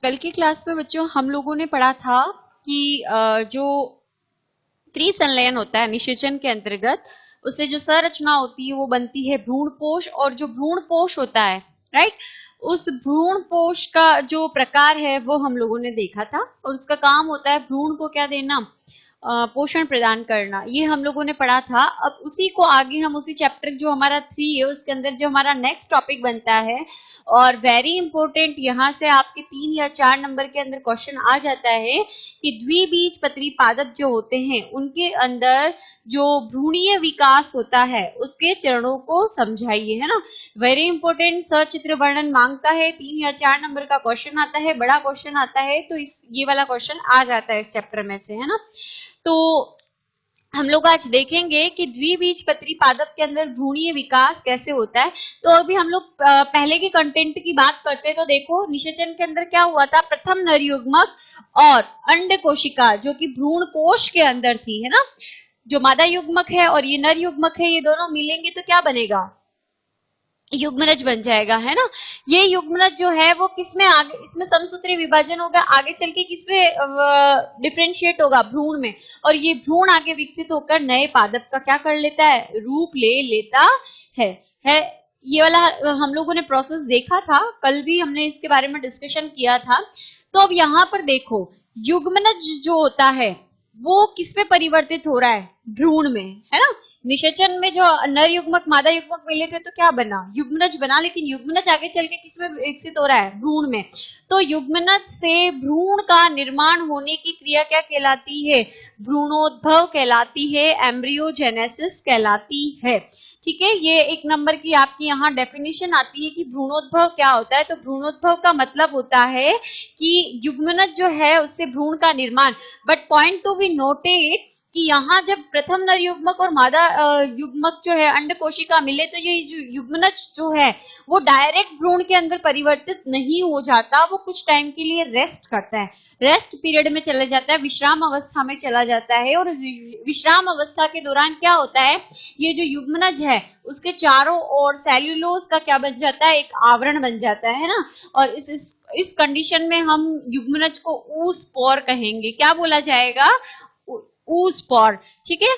कल की क्लास में बच्चों हम लोगों ने पढ़ा था कि जो त्रिसंलयन होता है निषेचन के अंतर्गत, उससे जो संरचना होती है वो बनती है भ्रूणपोष, और जो भ्रूणपोष होता है, राइट, उस भ्रूणपोष का जो प्रकार है वो हम लोगों ने देखा था, और उसका काम होता है भ्रूण को क्या देना, पोषण प्रदान करना। ये हम लोगों ने पढ़ा था। अब उसी को आगे हम उसी चैप्टर जो हमारा 3 है उसके अंदर जो हमारा नेक्स्ट टॉपिक बनता है, और वेरी इंपॉर्टेंट, यहाँ से आपके 3 या 4 नंबर के अंदर क्वेश्चन आ जाता है कि द्विबीजपत्री पादप जो होते हैं उनके अंदर जो भ्रूणीय विकास होता है उसके चरणों को समझाइए, है ना। वेरी इंपॉर्टेंट, सचित्र वर्णन मांगता है, 3 या 4 नंबर का क्वेश्चन आता है, बड़ा क्वेश्चन आता है, तो इस ये वाला क्वेश्चन आ जाता है इस चैप्टर में से, है ना। तो हम लोग आज देखेंगे कि द्विबीजपत्री पादप के अंदर भ्रूणीय विकास कैसे होता है। तो अभी हम लोग पहले के कंटेंट की बात करते हैं, तो देखो निषेचन के अंदर क्या हुआ था, प्रथम नर युग्मक और अंड कोशिका जो कि भ्रूण कोश के अंदर थी, है ना। जो मादा युग्मक है और ये नर युग्मक है, ये दोनों मिलेंगे तो क्या बनेगा, युग्मनज बन जाएगा, है ना। ये युग्मनज जो है वो किसमें आगे, इसमें समसूत्री विभाजन होगा, आगे चल के किसमें डिफरेंशिएट होगा, भ्रूण में, और ये भ्रूण आगे विकसित होकर नए पादप का क्या कर लेता है, रूप ले लेता है। ये वाला हम लोगों ने प्रोसेस देखा था, कल भी हमने इसके बारे में डिस्कशन किया था। तो अब यहाँ पर देखो, युग्मनज जो होता है वो किसमें परिवर्तित हो रहा है, भ्रूण में, है ना। निषेचन में जो नर युग्मक मादा युग्मक मिले थे तो क्या बना, युग्मनज बना, लेकिन युग्मनज आगे चल के किसमें विकसित हो रहा है, भ्रूण में। तो युग्मनज से भ्रूण का निर्माण होने की क्रिया क्या कहलाती है, भ्रूणोद्भव कहलाती है, एम्ब्रियोजेनेसिस कहलाती है। ठीक है, ये एक नंबर की आपकी यहाँ डेफिनेशन आती है कि भ्रूणोद्भव क्या होता है। तो भ्रूणोद्भव का मतलब होता है कि युग्मनज जो है उससे भ्रूण का निर्माण। But point to be noted कि यहाँ जब प्रथम नर युग्मक और मादा युग्मक जो है अंड कोशिका मिले, तो ये जो युग्मनज जो है वो डायरेक्ट भ्रूण के अंदर परिवर्तित नहीं हो जाता, वो कुछ टाइम के लिए रेस्ट करता है, रेस्ट पीरियड में चला जाता है, विश्राम अवस्था में चला जाता है। और विश्राम अवस्था के दौरान क्या होता है, ये जो युग्मनज है उसके चारों ओर सेल्यूलोज का क्या बन जाता है, एक आवरण बन जाता है ना। और इस कंडीशन में हम युग्मनज को ऊस्पोर कहेंगे। क्या बोला जाएगा, ऊस्पोर। ठीक है,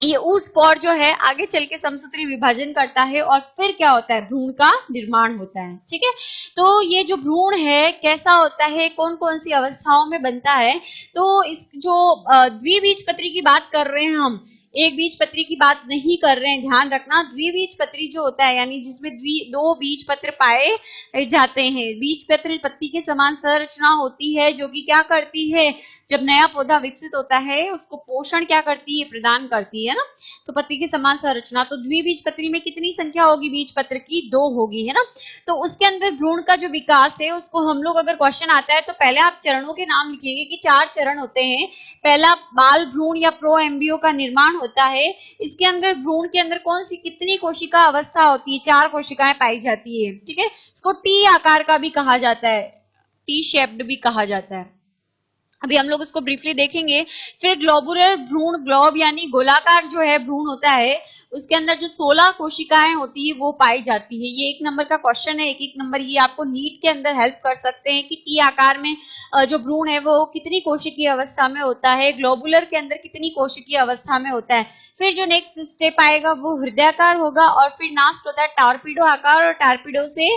ये ऊस्पोर जो है आगे चल के समसूत्री विभाजन करता है और फिर क्या होता है, भ्रूण का निर्माण होता है। ठीक है, तो ये जो भ्रूण है कैसा होता है, कौन कौन सी अवस्थाओं में बनता है। तो इस जो द्विबीजपत्री की बात कर रहे हैं हम, एक बीजपत्री की बात नहीं कर रहे हैं, ध्यान रखना। द्विबीजपत्री जो होता है यानी जिसमें दो बीज पत्र पाए जाते हैं, बीज पत्र पत्ती के समान संरचना होती है जो कि क्या करती है, जब नया पौधा विकसित होता है उसको पोषण क्या करती है, प्रदान करती है ना। तो पत्ती की समान संरचना, तो द्विबीजपत्री में कितनी संख्या होगी बीज पत्र की, 2 होगी, है ना। तो उसके अंदर भ्रूण का जो विकास है उसको हम लोग, अगर क्वेश्चन आता है तो पहले आप चरणों के नाम लिखेंगे कि 4 चरण होते हैं। पहला बाल भ्रूण या प्रो एम्ब्रियो का निर्माण होता है। इसके अंदर भ्रूण के अंदर कौन सी कितनी कोशिका अवस्था होती है, 4 कोशिकाएं पाई जाती है। ठीक है, इसको टी आकार का भी कहा जाता है, टी शेप्ड भी कहा जाता है। अभी हम लोग इसको ब्रीफली देखेंगे। फिर ग्लोबुलर भ्रूण, ग्लोब यानी गोलाकार जो है भ्रूण होता है, उसके अंदर जो 16 कोशिकाएं होती है वो पाई जाती है। ये 1 नंबर का क्वेश्चन है, एक नंबर ये आपको नीट के अंदर हेल्प कर सकते हैं कि टी आकार में जो भ्रूण है वो कितनी कोशिकीय अवस्था में होता है, ग्लोबुलर के अंदर कितनी कोशिकीय अवस्था में होता है। फिर जो नेक्स्ट स्टेप आएगा वो हृदयाकार होगा, और फिर लास्ट होता है टारपीडो आकार, और टारपीडो से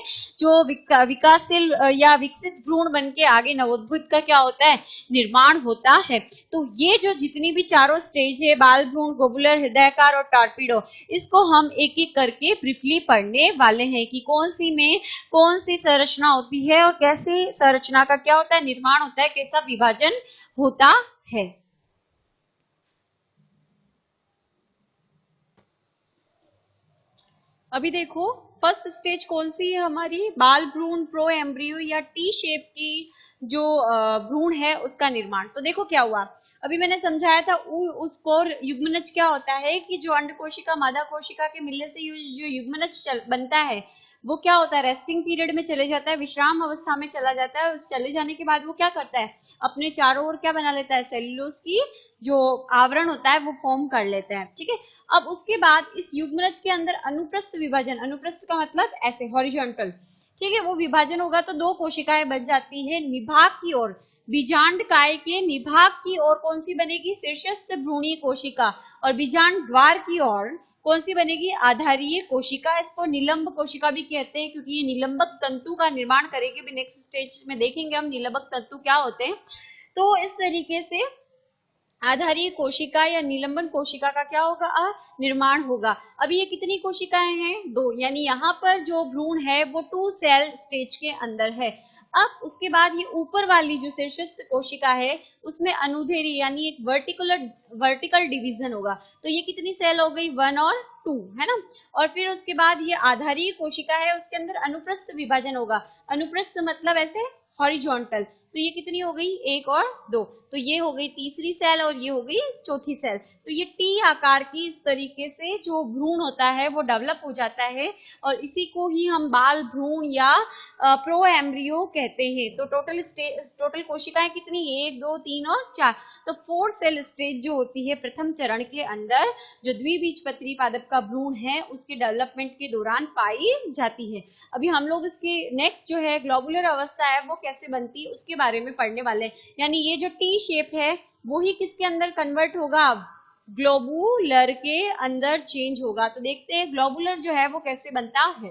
जो विकासशील या विकसित भ्रूण बन के आगे नवोद्भूत का क्या होता है, निर्माण होता है। तो ये जो जितनी भी चारों स्टेज है, बाल भ्रूण, ग्लोबुलर, हृदयाकार और टारपीडो, इसको हम एक एक करके ब्रीफली पढ़ने वाले हैं कि कौन सी में कौन सी संरचना होती है और कैसे संरचना का क्या होता है, निर्माण होता है, कैसा विभाजन होता है। अभी देखो फर्स्ट स्टेज कौन सी है हमारी, बाल भ्रूण, प्रो एम्ब्रियो या टी शेप की जो भ्रूण है उसका निर्माण। तो देखो क्या हुआ, अभी मैंने समझाया था उस पर युग्मनज क्या होता है कि जो अंड कोशिका मादा कोशिका के मिलने से जो युग्मनज बनता है वो क्या होता है, रेस्टिंग पीरियड में चले जाता है, विश्राम अवस्था में चला जाता है। उस चले जाने के बाद वो क्या करता है, अपने चारों ओर क्या बना लेता है, सेल्यूलोज की जो आवरण होता है वो फॉर्म कर लेता है। ठीक है, अब उसके बाद इस युग्मनज के अंदर अनुप्रस्थ विभाजन, अनुप्रस्थ का मतलब ऐसे हॉरिजॉन्टल, ठीक है, वो विभाजन होगा तो दो कोशिकाएं बच जाती है निभाग की ओर। बीजांड काय के निभाग की ओर कौन सी बनेगी? शीर्षस्थ भ्रूणीय कोशिका। और बीजांड द्वार की ओर कौन सी बनेगी? आधारीय कोशिका। इसको निलंब कोशिका भी कहते हैं क्योंकि ये निलंबक तंतु का निर्माण करेगी। भी नेक्स्ट स्टेज में देखेंगे हम निलंबक तंतु क्या होते हैं। तो इस तरीके से आधारीय कोशिका या निलंबन कोशिका का क्या होगा? निर्माण होगा। अभी ये कितनी कोशिकाएं हैं? दो। यानी यहाँ पर जो भ्रूण है वो 2 सेल स्टेज के अंदर है। अब उसके बाद ये ऊपर वाली जो शीर्षस्थ कोशिका है उसमें अनुदैर्ध्य यानी एक वर्टिकल डिवीजन होगा। तो ये कितनी सेल हो गई? 1 और 2, है ना। और फिर उसके बाद ये आधारीय कोशिका है, उसके अंदर अनुप्रस्थ विभाजन होगा। अनुप्रस्थ मतलब ऐसे हॉरिजॉन्टल। तो ये कितनी हो गई? 1 और 2। तो ये हो गई तीसरी सेल और ये हो गई चौथी सेल। तो ये टी आकार की इस तरीके से जो भ्रूण होता है वो डेवलप हो जाता है और इसी को ही हम बाल भ्रूण या प्रो एम्ब्रियो कहते हैं। तो टोटल कोशिकाएं कितनी? 1, 2, 3 और 4। तो 4 सेल स्टेज जो होती है प्रथम चरण के अंदर जो द्विबीजपत्री पादप का भ्रूण है उसके डेवलपमेंट के दौरान पाई जाती है। अभी हम लोग इसके नेक्स्ट जो है ग्लोबुलर अवस्था है वो कैसे बनती है उसके बारे में पढ़ने वाले हैं। यानी ये जो टी शेप है वो ही किसके अंदर कन्वर्ट होगा? ग्लोबुलर के अंदर चेंज होगा। तो देखते हैं ग्लोबुलर जो है वो कैसे बनता है।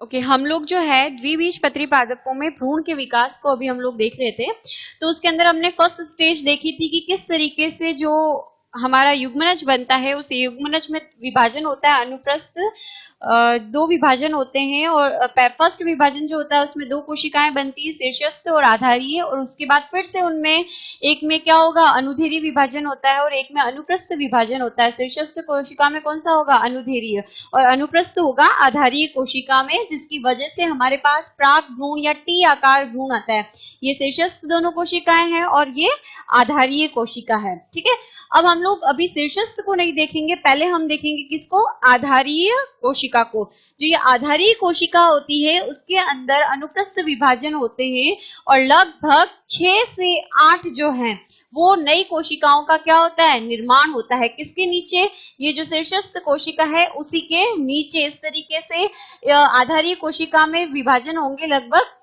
ओके, हम लोग जो है द्विबीजपत्री पादपों में भ्रूण के विकास को अभी हम लोग देख रहे थे। तो उसके अंदर हमने फर्स्ट स्टेज देखी थी कि किस तरीके से जो हमारा युग्मनज बनता है उस युग्मनज में विभाजन होता है अनुप्रस्थ। 2 विभाजन होते हैं और फर्स्ट विभाजन जो होता है उसमें 2 कोशिकाएं बनती है, शीर्षस्थ और आधारीय। और उसके बाद फिर से उनमें एक में क्या होगा? अनुदैर्ध्य विभाजन होता है और एक में अनुप्रस्थ विभाजन होता है। शीर्षस्थ कोशिका में कौन सा होगा? अनुदैर्ध्य। और अनुप्रस्थ होगा आधारीय कोशिका में, जिसकी वजह से हमारे पास प्राक भ्रूण या टी आकार भ्रूण आता है। ये शीर्षस्थ दोनों कोशिकाएं हैं और ये आधारीय कोशिका है। ठीक है, अब हम लोग अभी शीर्षस्थ को नहीं देखेंगे, पहले हम देखेंगे किसको? आधारीय कोशिका को। जो ये आधारीय कोशिका होती है उसके अंदर अनुप्रस्थ विभाजन होते हैं और लगभग 6 से 8 जो हैं वो नई कोशिकाओं का क्या होता है? निर्माण होता है। किसके नीचे? ये जो शीर्षस्थ कोशिका है उसी के नीचे इस तरीके से आधारीय कोशिका में विभाजन होंगे। लगभग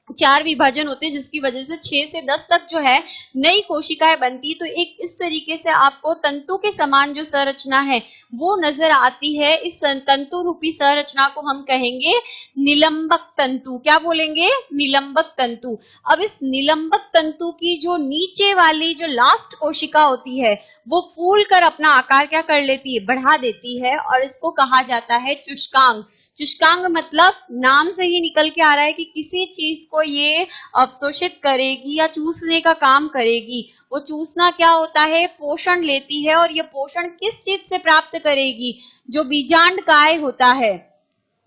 4 विभाजन होते हैं जिसकी वजह से 6 से 10 तक जो है नई कोशिकाएं बनती। तो एक इस तरीके से आपको तंतु के समान जो संरचना है वो नजर आती है। इस तंतु रूपी संरचना को हम कहेंगे निलंबक तंतु। क्या बोलेंगे? निलंबक तंतु। अब इस निलंबक तंतु की जो नीचे वाली जो लास्ट कोशिका होती है वो फूल कर अपना आकार क्या कर लेती है? बढ़ा देती है और इसको कहा जाता है चुष्कांग। चुष्कांग मतलब नाम से ही निकल के आ रहा है कि किसी चीज को ये अवशोषित करेगी या चूसने का काम करेगी। वो चूसना क्या होता है? पोषण लेती है। और ये पोषण किस चीज से प्राप्त करेगी? जो बीजांडकाय होता है।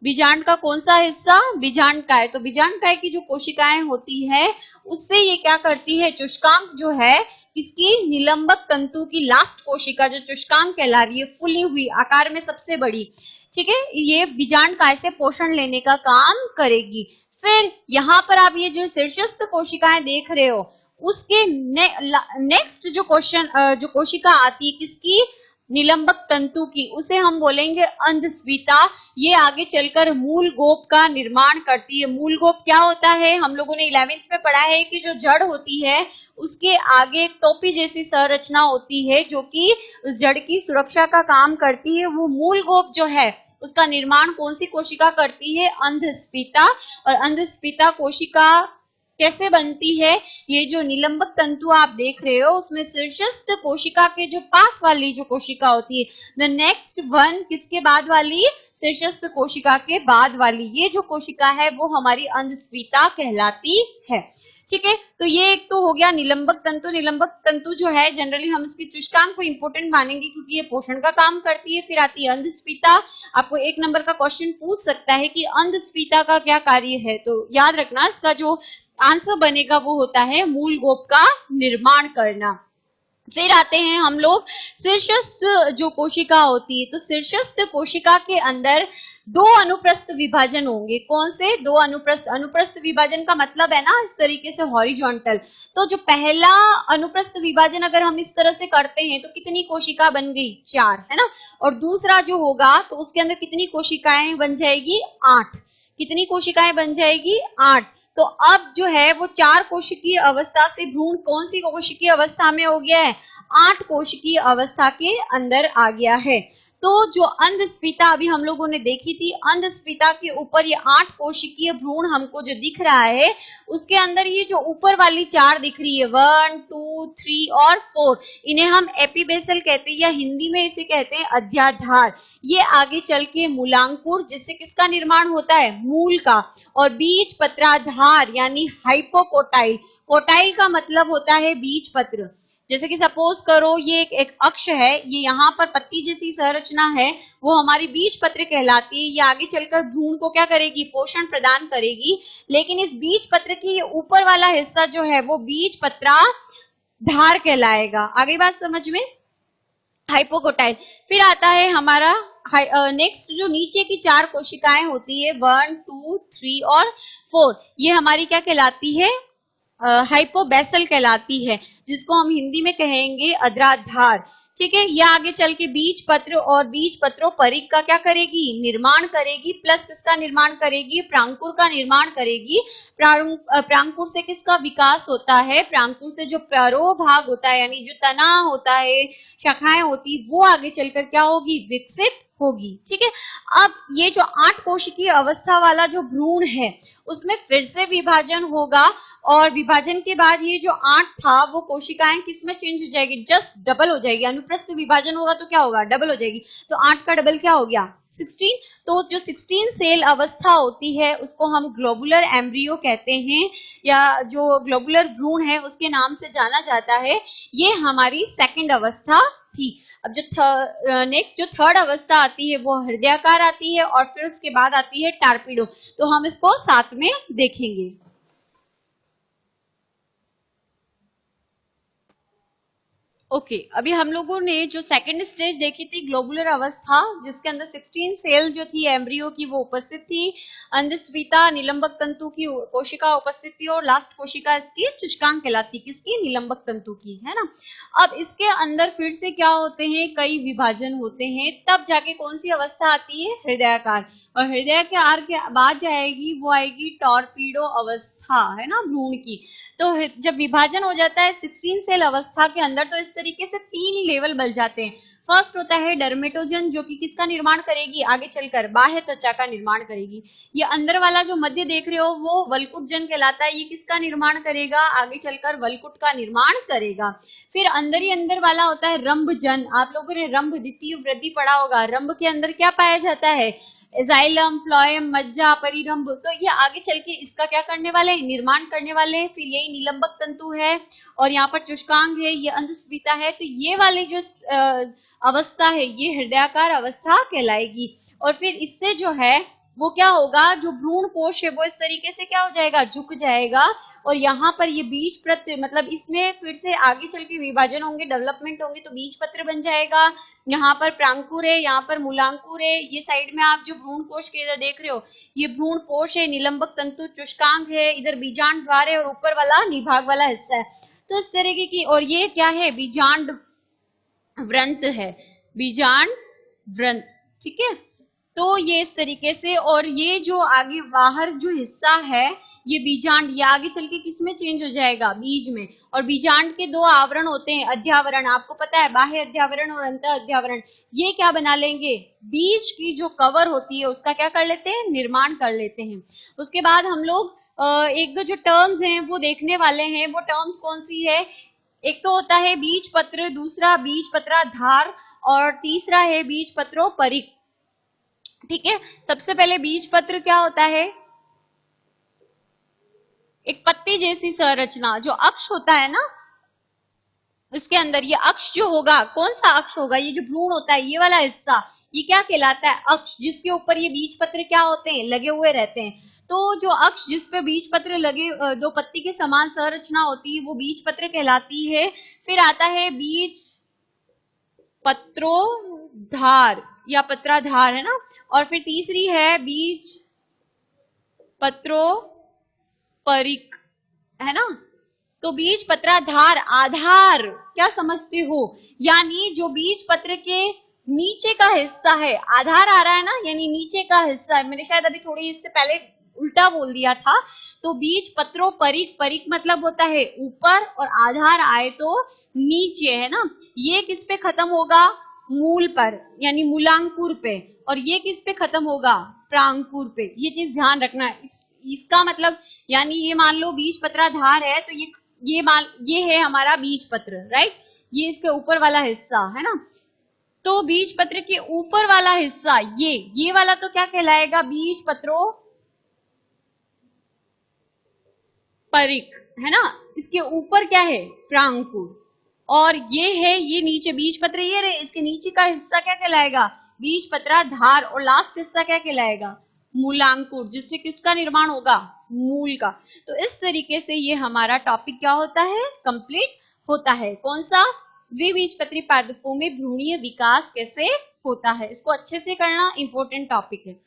बीजांड का कौन सा हिस्सा? बीजांडकाय। तो बीजांडकाय की जो कोशिकाएं होती है उससे ये क्या करती है? चुष्कांग जो है इसकी निलंबक तंतु की लास्ट कोशिका जो चुष्कांग कहला रही है, फुली हुई, आकार में सबसे बड़ी, ठीक है, ये बीजांडकाय से पोषण लेने का काम करेगी। फिर यहाँ पर आप ये जो शीर्षस्थ कोशिकाएं देख रहे हो उसके नेक्स्ट जो कोशिका आती है किसकी? निलंबक तंतु की, उसे हम बोलेंगे अंधस्फीता। ये आगे चलकर मूल गोप का निर्माण करती है। मूल गोप क्या होता है? हम लोगों ने 11वीं में पढ़ा है कि जो जड़ होती है उसके आगे एक टोपी जैसी संरचना होती है जो कि उस जड़ की सुरक्षा का काम करती है। वो मूल गोप जो है उसका निर्माण कौन सी कोशिका करती है? अंधस्फीता। और अंधस्फीता कोशिका कैसे बनती है? ये जो निलंबक तंतु आप देख रहे हो उसमें शीर्षस्थ कोशिका के जो पास वाली जो कोशिका होती है, द नेक्स्ट वन, किसके बाद वाली? शीर्षस्थ कोशिका के बाद वाली ये जो कोशिका है वो हमारी अंधस्फीता कहलाती है। ठीक है, तो ये एक तो हो गया निलंबक तंतु। निलंबक तंतु जो है जनरली हम इसकी चुष्कांग को इंपोर्टेंट मानेंगे क्योंकि ये पोषण का काम करती है। फिर आती है अंधस्फीता। आपको 1 नंबर का क्वेश्चन पूछ सकता है कि अंधस्फीता का क्या कार्य है, तो याद रखना इसका जो आंसर बनेगा वो होता है मूल गोप का निर्माण करना। फिर आते हैं हम लोग शीर्षस्थ जो कोशिका होती है, तो शीर्षस्थ कोशिका के अंदर दो अनुप्रस्थ विभाजन होंगे। कौन से? दो अनुप्रस्थ। अनुप्रस्थ विभाजन का मतलब है ना इस तरीके से हॉरिजॉन्टल। तो जो पहला अनुप्रस्थ विभाजन अगर हम इस तरह से करते हैं तो कितनी कोशिका बन गई? 4, है ना। और दूसरा जो होगा तो उसके अंदर कितनी कोशिकाएं बन जाएगी? 8। कितनी कोशिकाएं बन जाएगी? 8। तो अब जो है वो 4 कोशिकीय अवस्था से भ्रूण कौन सी कोशिकीय अवस्था में हो गया है? 8 कोशिकीय अवस्था के अंदर आ गया है। तो जो अंधस्फीता अभी हम लोगों ने देखी थी, अंधस्फीता के ऊपर ये 8 कोशिकीय भ्रूण हमको जो दिख रहा है, उसके अंदर ये जो ऊपर वाली 4 दिख रही है 1, 2, 3 और 4, इन्हें हम एपिबेसल कहते हैं या हिंदी में इसे कहते हैं अध्याधार। ये आगे चल के मूलांकुर, जिससे किसका निर्माण होता है? मूल का। और बीज पत्राधार यानी हाइपोकोटाइल। कोटाइल का मतलब होता है बीज पत्र। जैसे कि सपोज करो ये एक अक्ष है, ये यहाँ पर पत्ती जैसी संरचना है, वो हमारी बीज पत्र कहलाती है। ये आगे चलकर भ्रूण को क्या करेगी? पोषण प्रदान करेगी। लेकिन इस बीज पत्र की ये ऊपर वाला हिस्सा जो है वो बीज पत्राधार कहलाएगा। आगे बात समझ में? हाइपोकोटाइल। फिर आता है हमारा नेक्स्ट जो नीचे की 4 कोशिकाएं होती है 1, 2, 3 और 4, ये हमारी क्या कहलाती है? हाइपोबैसल कहलाती है, जिसको हम हिंदी में कहेंगे अद्राधार। ठीक है। यह आगे चल के बीज पत्र और बीज पत्रोपरिग का क्या करेगी? निर्माण करेगी। प्लस किसका निर्माण करेगी? प्रांकुर का निर्माण करेगी। प्रांकुर से किसका विकास होता है? प्रांकुर से जो प्रारोह भाग होता है यानी जो तना होता है, शाखाएं होती, वो आगे चलकर क्या होगी? विकसित होगी। ठीक है। अब ये जो 8 कोशिकीय अवस्था वाला जो भ्रूण है उसमें फिर से विभाजन होगा और विभाजन के बाद ये जो 8 था वो कोशिकाएं किसमें चेंज हो जाएगी? जस्ट डबल हो जाएगी। अनुप्रस्थ विभाजन होगा तो क्या होगा? डबल हो जाएगी। तो 8 का डबल क्या हो गया? 16। तो जो 16 सेल अवस्था होती है उसको हम ग्लोबुलर एम्ब्रियो कहते हैं, या जो ग्लोबुलर भ्रूण है उसके नाम से जाना जाता है। ये हमारी सेकंड अवस्था थी। अब जो नेक्स्ट जो थर्ड अवस्था आती है वो हृदयाकार आती है और फिर उसके बाद आती है टार्पीडो। तो हम इसको साथ में देखेंगे। ओके अभी हम लोगों ने जो सेकंड स्टेज देखी थी ग्लोबुलर अवस्था, जिसके अंदर 16 सेल जो थी एम्ब्रियो की वो उपस्थित थी, अंधस्फीता निलंबक तंतु की कोशिका उपस्थित थी और लास्ट कोशिका इसकी चुष्कांग कहलाती, किसकी? निलंबक तंतु की, है ना। अब इसके अंदर फिर से क्या होते हैं? कई विभाजन होते हैं, तब जाके कौन सी अवस्था आती है? हृदयाकार। और हृदयाकार के बाद जाएगी वो आएगी टॉर्पीडो अवस्था, है ना, भ्रूण की। तो जब विभाजन हो जाता है 16 सेल अवस्था के अंदर तो इस तरीके से 3 लेवल बन जाते हैं। फर्स्ट होता है डर्मेटोजन, जो कि किसका निर्माण करेगी? आगे चलकर बाह्य त्वचा का निर्माण करेगी। ये अंदर वाला जो मध्य देख रहे हो वो वल्कुटजन कहलाता है। ये किसका निर्माण करेगा? आगे चलकर वल्कुट का निर्माण करेगा। फिर अंदर ही अंदर वाला होता है रंभजन। आप लोगों ने रंभ द्वितीय वृद्धि पढ़ा होगा। रंभ के अंदर क्या पाया जाता है? एजाइलम, फ्लोएम, मज्जा, परिरंभ। तो ये आगे चल के इसका क्या करने वाले हैं? निर्माण करने वाले हैं। फिर यही निलंबक तंतु है और यहाँ पर चुष्कांग है, ये अंधस्फीता है। तो ये वाली जो अवस्था है ये हृदयाकार अवस्था कहलाएगी। और फिर इससे जो है वो क्या होगा? जो भ्रूण कोश है वो इस तरीके से क्या हो जाएगा? झुक जाएगा। और यहाँ पर ये बीज पत्र, मतलब इसमें फिर से आगे चल के विभाजन होंगे, डेवलपमेंट होंगे, तो बीज पत्र बन जाएगा। यहाँ पर प्रांकुर है, यहाँ पर मूलांकुर है। ये साइड में आप जो भ्रूण कोश के इधर देख रहे हो ये भ्रूण कोश है, निलंबक तंतु चुष्कांग है, इधर बीजांड द्वार है और ऊपर वाला निभाग वाला हिस्सा है। तो इस तरीके की, और ये क्या है? बीजांड व्रंत है, बीजांड व्रंत। ठीक है। तो ये इस तरीके से, और ये जो आगे बाहर जो हिस्सा है ये बीजांड, ये आगे चल के किसमें चेंज हो जाएगा? बीज में। और बीजांड के 2 आवरण होते हैं, अध्यावरण, आपको पता है, बाह्य अध्यावरण और अंत अध्यावरण। ये क्या बना लेंगे? बीज की जो कवर होती है उसका क्या कर लेते हैं? निर्माण कर लेते हैं। उसके बाद हम लोग एक दो जो टर्म्स हैं वो देखने वाले हैं। वो टर्म्स कौन सी है? एक तो होता है बीज पत्र, दूसरा बीज पत्राधार और तीसरा है बीज पत्रोपरिग। ठीक है। सबसे पहले बीज पत्र क्या होता है? एक पत्ती जैसी संरचना, जो अक्ष होता है ना इसके अंदर, ये अक्ष जो होगा, कौन सा अक्ष होगा? ये जो भ्रूण होता है ये वाला हिस्सा, ये क्या कहलाता है? अक्ष, जिसके ऊपर ये बीज पत्र क्या होते हैं? लगे हुए रहते हैं। तो जो अक्ष जिस पे बीज पत्र लगे, 2 पत्ती के समान संरचना होती है वो बीज पत्र कहलाती है। फिर आता है बीज पत्रोधार या पत्राधार, है ना। और फिर तीसरी है बीज पत्रों परिक, है ना। तो बीज पत्राधार, आधार क्या समझते हो, यानी जो बीज पत्र के नीचे का हिस्सा है, आधार आ रहा है ना, यानी नीचे का हिस्सा है। मैंने शायद अभी थोड़ी इससे पहले उल्टा बोल दिया था। तो बीज पत्रों परिक, परिक मतलब होता है ऊपर और आधार आए तो नीचे, है ना। ये किस पे खत्म होगा, मूल पर यानी मूलांकुर पे, और ये किस पे खत्म होगा, प्रांकुर पे। ये चीज ध्यान रखना है। इसका मतलब यानी ये मान लो बीज पत्राधार है तो ये है हमारा बीज पत्र, राइट। ये इसके ऊपर वाला हिस्सा है ना। तो बीज पत्र के ऊपर वाला हिस्सा ये वाला तो क्या कहलाएगा, बीज पत्रों परिक, है ना। इसके ऊपर क्या है, प्रांकुर। और ये है, ये नीचे बीज पत्र ये रहे, इसके नीचे का हिस्सा क्या कहलाएगा, बीज पत्राधार। और लास्ट हिस्सा क्या कहलाएगा, मूलांकुर, जिससे किसका निर्माण होगा, मूल का। तो इस तरीके से ये हमारा टॉपिक क्या होता है, कंप्लीट होता है। कौन सा, द्विबीजपत्री पादपों में भ्रूणीय विकास कैसे होता है। इसको अच्छे से करना, इंपॉर्टेंट टॉपिक है।